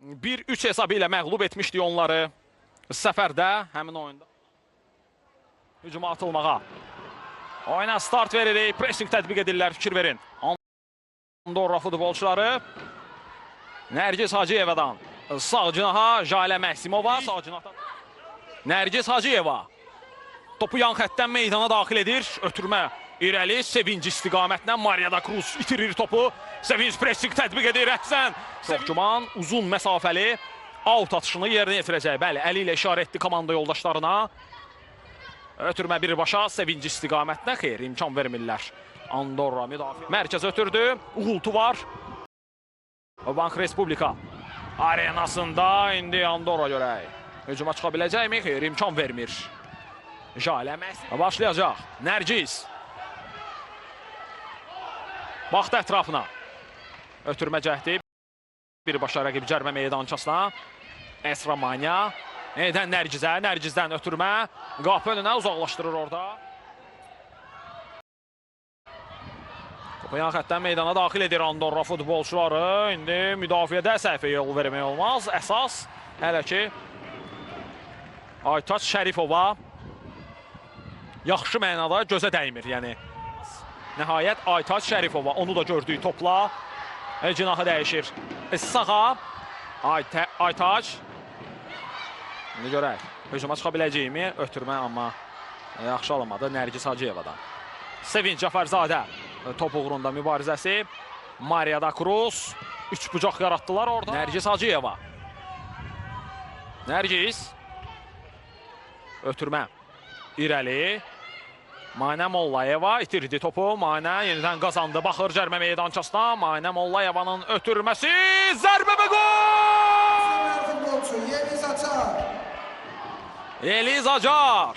1-3 hesabı ilə məğlub etmişdi onları səfərdə həmin oyunda. Hücuma atılmağa. Oyuna start veririk, pressing tətbiq edirlər, fikir verin. Andorra futbolçuları Nərgiz Hacıyevadan sağ cinaha Jalə Məhsimova, sağ cinahdan Nərgiz Hacıyeva topu yan xəttdən meydana daxil edir, ötürmə irəli, Sevinc istiqamətlə Maria da Cruz itirir topu, Sevinc pressing tətbiq edir, əhsən çox güman, uzun məsafəli out atışını yerinə yetirəcək, bəli, əli ilə işarə etdi komanda yoldaşlarına, ötürmə birbaşa Sevinc istiqamətlə, xeyr, imkan vermirlər. Andorra müdafiə. Mərkəz ötürdü. Uğultu var. Bank Respublika arenasında indi Andorra görək. Hücuma çıxa biləcəkmi? Xeyr, imkan vermir. Jalə Məhsimova başlayacaq. Nərgiz. Baxdı ətrafına. Ötürmə cəhdi. Birbaşa rəqib cərmə meydançasına. Esra Manya. Edən Nərgizə. Nərgizdən ötürmə. Qapı önünə uzaqlaşdırır orada. Yan xəttdən meydana daxil edir Andorra futbolçuları. İndi müdafiədə səhvə yol vermək olmaz. Əsas hələ ki Aytaç Şərifova yaxşı mənada gözə dəymir. Yəni nəhayət Aytaç Şərifova onu da gördüyü topla cinahı dəyişir. Sağa Aytaç. İndi görək. Hücuma çıxa biləcəyimi? Ötürmə amma yaxşı alınmadı Nərgiz Hacıyevadan. Sevinc Cəfərzadə. Top uğrunda mübarizəsi. Maria da Cruz. 3 bucaq yaratdılar orada. Nərgiz Hacıyeva. Nərgiz. Ötürmə. İrəli. Manə Mollayeva itirdi topu. Manə yenidən qazandı. Baxır cərmə meydançasına. Manə Mollayevanın ötürməsi. Zərbə və gol! Eliz Acar.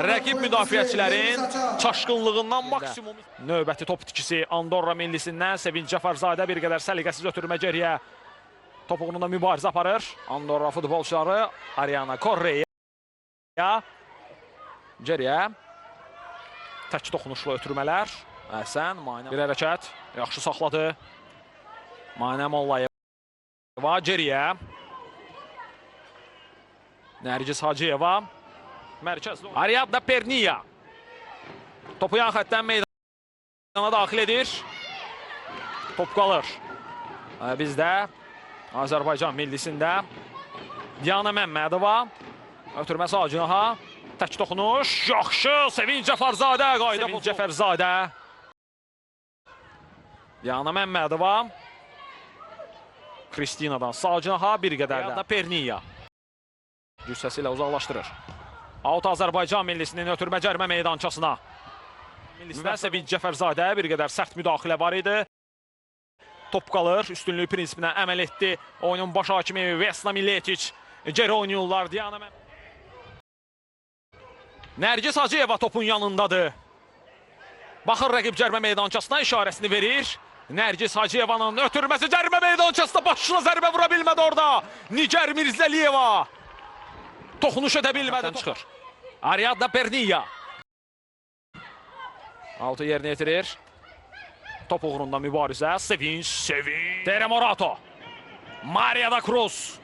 Rəqib müdafiəçilərin çaşqınlığından maksimum. Növbəti top itkisi Andorra millisindən Sevinc Cəfərzadə bir qədər səliqəsiz ötürmə geriyə. Top uğrunda mübarizə aparır. Andorra futbolçuları Ariana Correia. Geriyə. Tək toxunuşlu ötürmələr. Əhsən. Bir hərəkət. Yaxşı saxladı. Manə Mollayeva geriyə. Nərgiz Hacıyeva. Mərkəzli. Ariadna Pernia. Topu yan xəttdən meydana daxil edir. Top qalır. Bizdə Azərbaycan millisində Diana Məmmədova. Ötürmə sağ cinaha. Tək toxunuş. Yaxşı. Sevinc Cəfərzadə. Sevinc Cəfərzadə. Diana Məmmədova. Kristinadan sağ cinaha bir qədər də. Ariadna Pernia. Cüssəsi ilə uzaqlaşdırır. Out Azərbaycan millisinin ötürmə cərmə meydançasına. Və Sevinc Cəfərzadə bir qədər sərt müdaxilə var idi. Top qalır, üstünlük prinsipinə əməl etdi. Oyunun baş hakimi Vesna Miletiç. Geri oynayırlar. Nərgiz Hacıyeva topun yanındadır. Baxır rəqib cərmə meydançasına işarəsini verir. Nərgiz Hacıyevanın ötürməsi cərmə meydançasına başına zərbə vura bilmədi orada. Nigar Mirzəliyeva. Toxunuş edə bilmədi. Çıxır. Ariadna Pernia. Altı yerinə yetirir. Top uğrunda mübarizə. Sevinç. Tere Morato. Maria da Cruz.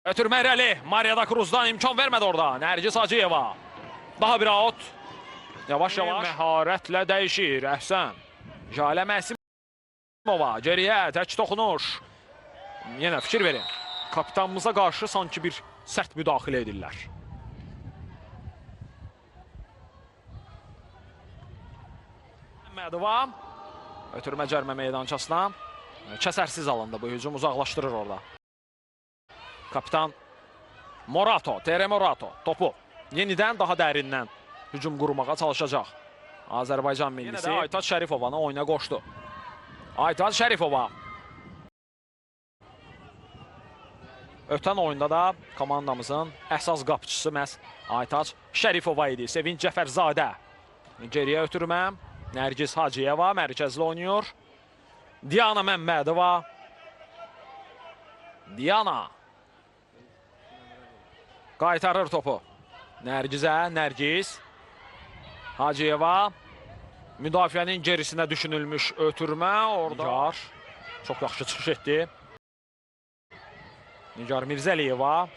Ötürmə irəli. Maria da Cruzdan imkan vermədi orada. Nərgiz Hacıyeva. Daha bir out. Yavaş-yavaş. Məharətlə dəyişir. Əhsən. Jalə Məhsimova. Geriyə tək toxunuş. Yenə fikir verin. Kapitanımıza qarşı sanki bir sərt müdaxilə edirlər. Məmmədova ötürmə cərmə meydançasına. Kəsərsiz alındı bu hücum, uzaqlaşdırır orada. Kapitan Morato, Tere Morato topu yenidən daha dərindən hücum qurmağa çalışacaq. Azərbaycan millisi Aytaç Şərifovanı oyuna qoşdu. Aytaç Şərifova. Ötən oyunda da komandamızın əsas qapıçısı məhz Aytaç Şərifova idi. Sevinc Cəfərzadə. Geriyə ötürmə. Nərgiz Hacıyeva mərkəzli oynayır. Diana Məmmədova. Diana. Qaytarır topu. Nərgizə. Nərgiz. Hacıyeva. Müdafiənin gerisinə düşünülmüş ötürmə. Orada Çox yaxşı çıxış etdi. Nigar Mirzəliyeva.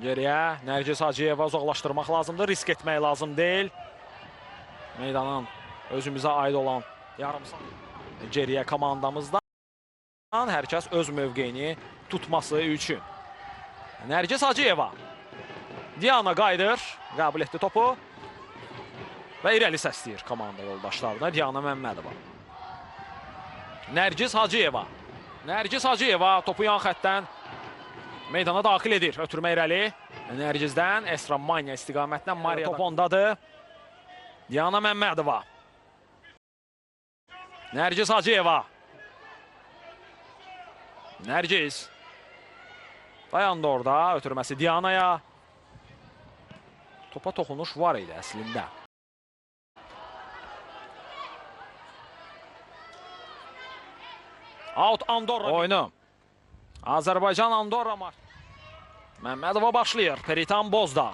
Geriyə Nərgiz Hacıyeva uzaqlaşdırmaq lazımdır. Risk etmək lazım deyil. Meydanın özümüzə aid olan yarım saat geriyə komandamızdan hər kəs öz mövqeyini tutması üçün. Nərgiz Hacıyeva. Diana qayıdır. Qəbul etdi topu. Və irəli səsləyir komanda yoldaşlarına. Diana Məmmədova. Nərgiz Hacıyeva. Nərgiz Hacıyeva topu yan xəttdən meydana daxil edir. Ötürmə irəli. Nərgizdən Esra Manya istiqamətindən Mariya top ondadır. Diana Məmmədova. Nərgiz Hacıyeva. Nərgiz. Dayandı orada. Ötürməsi Dianaya. Topa toxunuş var idi əslində. Out Andorra oyunu. Azərbaycan Andorra maç. Məmmədova başlayır. Peritan Bozdağ.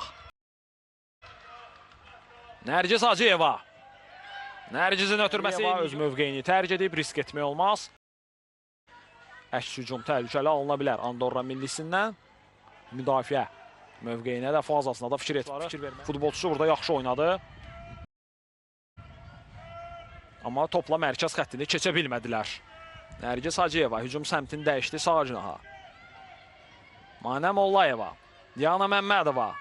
Nərgiz Hacıyeva. Nərgizin ötürməsi öz mövqeyini tərcih edib, risk etmək olmaz. Əks hücum təhlükəli alına bilər Andorra millisindən. Müdafiə mövqeyinə də fazasına da fikir vermək. Futbolçusu burada yaxşı oynadı. Amma topla mərkəz xəttini keçə bilmədilər. Nərgiz Hacıyeva hücum səmtini dəyişdi sağ cinaha. Manə Mollayeva. Diana Məmmədova.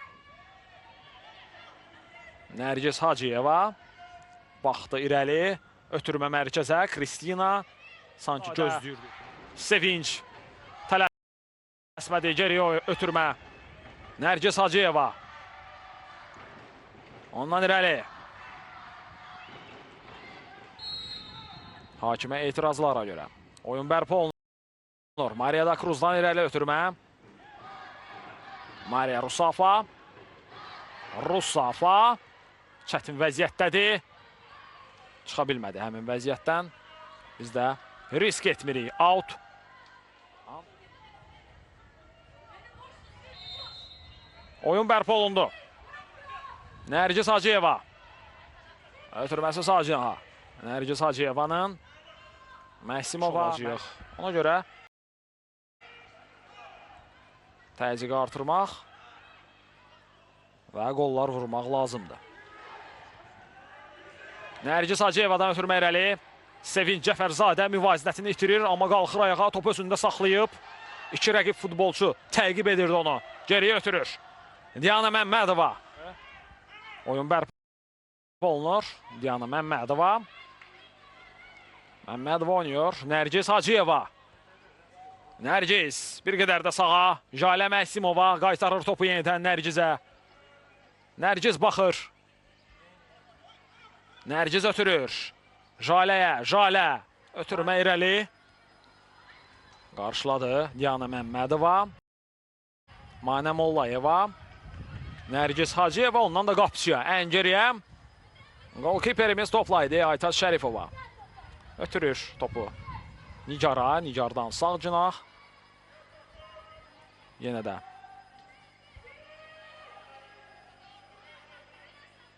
Nərgiz Hacıyeva. Baxdı irəli. Ötürmə mərkəzə. Kristina sanki gözləyirdi. Sevinç. Tələsmədi. Geriyə ötürmə. Nərgiz Hacıyeva. Ondan irəli. Hakimə etirazlara görə. Oyun bərpa olunur. Maria da Cruzdan irəli ötürmə. Maria Rusafa. Rusafa. Çətin vəziyyətdədir. Çıxa bilmədi həmin vəziyyətdən. Biz də risk etmirik. Out. Oyun bərpa olundu. Nərgiz Hacıyeva. Ötürməsi sağ cinaha. Nərgiz Hacıyevanın Məhsimova. Ona görə təzyiqi artırmaq və qollar vurmaq lazımdır. Nərgiz Hacıyevadan ötürmə irəli. Sevinç Cəfərzadə müvazinətini itirir, amma qalxır ayağa, topu özündə saxlayıb. İki rəqib futbolçu təqib edirdi onu. Geriyə ötürür. Diana Məmmədova. Oyun bərpa olunur. Diana Məmmədova. Məmmədova oynuyor. Nərgiz Hacıyeva. Nərgiz bir qədər də sağa. Jalə Məhsimova qaytarır topu yenidən Nərgizə. Nərgiz baxır. Nərgiz ötürür. Jaləyə. Jalə. Ötürmə irəli. Qarşıladı Diana Məmmədova. Manə Mollayeva. Nərgiz Hacıyeva ondan da qapçıya. Ən geriyə. Golkiperimiz toplaydı Aytaç Şərifova. Ötürür topu Nigar'a. Nigar'dan sağ cinah. Yenə də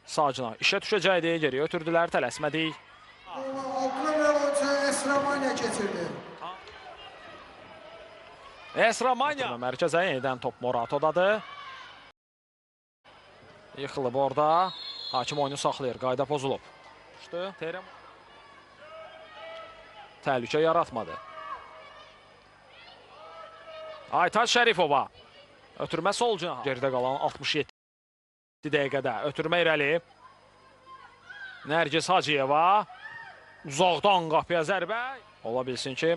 sağ cinah işə düşəcəkdi. Geriyə ötürdülər. Tələsmədik. Esra Manya keçirdi. Esra Manya. Mərkəzə yenidən top Moratodadır. Yıxılıb orada. Hakim oyunu saxlayır. Qayda pozulub. Təhlükə yaratmadı. Aytaç Şərifova. Ötürmə sol cinaha. Geridə qalan 67 dəqiqədə. Ötürmə irəli. Nərgiz Hacıyeva. Uzaqdan qapıya zərbə. Ola bilsin ki,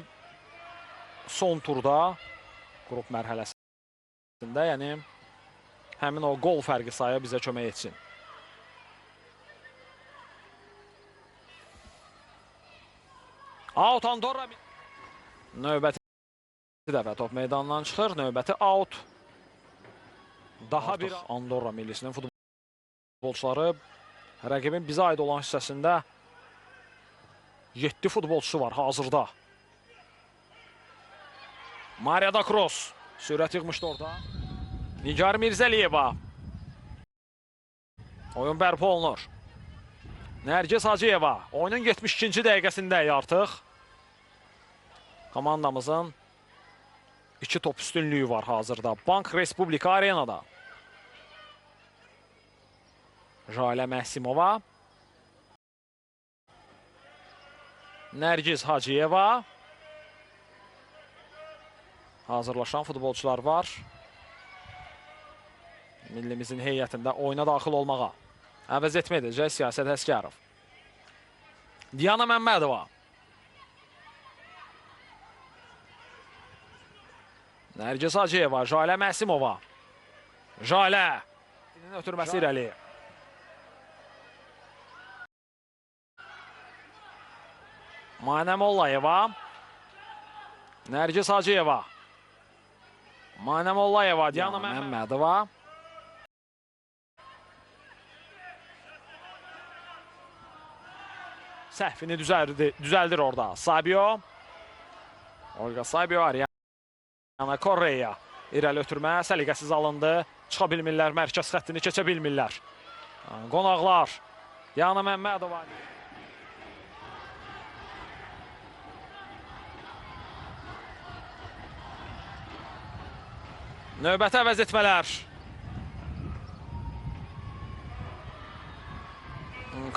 son turda qrup mərhələsində, yəni həmin o qol fərqi sayı bizə kömək etsin. Out Andorra. Növbəti dəfə top meydandan çıxır. Növbəti out. Daha bir Andorra millisinin futbolçuları rəqibin bizə aid olan hissəsində 7 futbolçusu var hazırda. Maria da Kroos sürət yığmışdı orada. Nigar Mirzəliyeva. Oyun bərpa olunur. Nərgiz Hacıyeva. Oyunun 72-ci dəqiqəsindəyik artıq. Komandamızın 2 top üstünlüyü var hazırda. Bank Respublika Arenada. Jalə Məhsimova. Nərgiz Hacıyeva. Hazırlaşan futbolçular var. Millimizin heyətində oyuna daxil olmağa əvəz etmə edəcək Siyasət Həskarov. Diana Məmmədova. Nərgiz Hacıyeva, Jalə Məhsimova. Jalə. Ötürməsi irəli. Manə Mollayeva. Nərgiz Hacıyeva. Manə Mollayeva, Diana Məmmədova. Səhvini düzəldir orada. Sabio. Olga Sabio, Ariana Correia. İrəli ötürmə, səliqəsiz alındı. Çıxa bilmirlər, mərkəz xəttini keçə bilmirlər. Qonaqlar. Diana Məmmədova. Növbəti əvəz etmələr.